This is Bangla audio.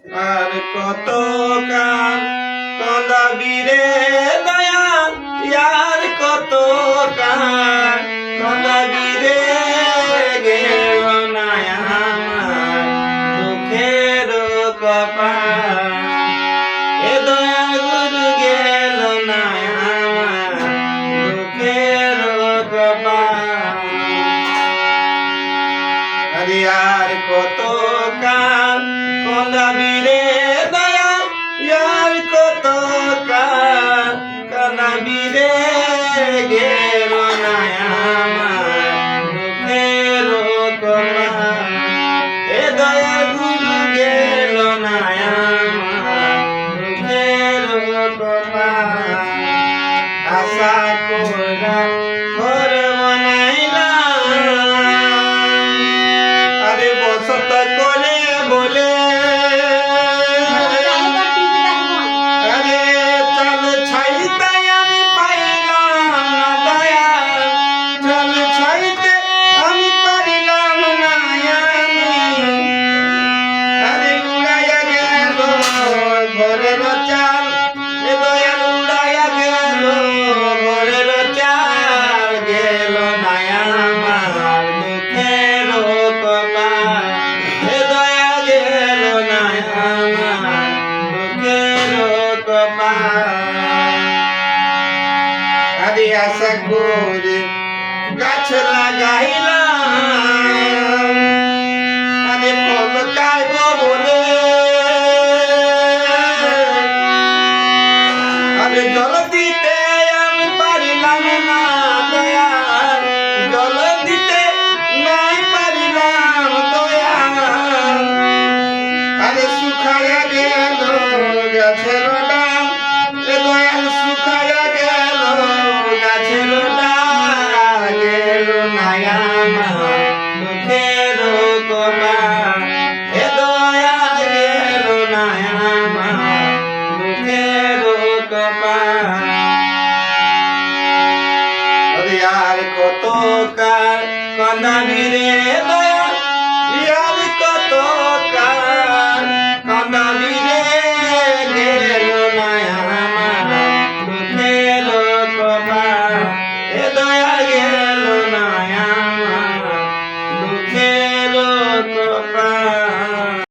আর কত কাল কন্দাবি রে দয়া আর কত কাল কন্দাবি রে গেল না আমার দুঃখের কপাল এ দয়া গুরু গেল না আমার দুঃখের কপাল আরে আর কত কাল কন্দাবি রে দয়া আর কত কাল কন্দাবি রে গেল না আমার দুঃখের কপাল এ দয়া গুরু গেল না আমার দুঃখের কপাল আশা কইরা ঘর বানাইলাম আরে বসত করে বলে আরে চল ছাইতে আমি পাইলাম না দয়া চল ছাইতে আমি পারিলাম না আরে উড়াইয়া গেল ঘরের চাল এ দয়াল উড়াইয়া গেল ঘরের চাল গেল না আমার দুঃখের কপাল এ দয়া গেল না আমার দুঃখের কপাল আরে আশা করে গাছ লাগাইলাম আরে ফল খাইব বলে আরে জল দিতে আমি পারিলাম না দয়াল জল দিতে নাই পারিলাম দয়াল আরে শুকাইয়া গেল গাছের ডাল এ দয়াল শুকাইয়া গেল গাছের ডাল গেল না আমার দুঃখের কপাল এ দয়াল গেল না আমার দুঃখের কপাল আরে আর কত কাল কন্দাবি রে দয়া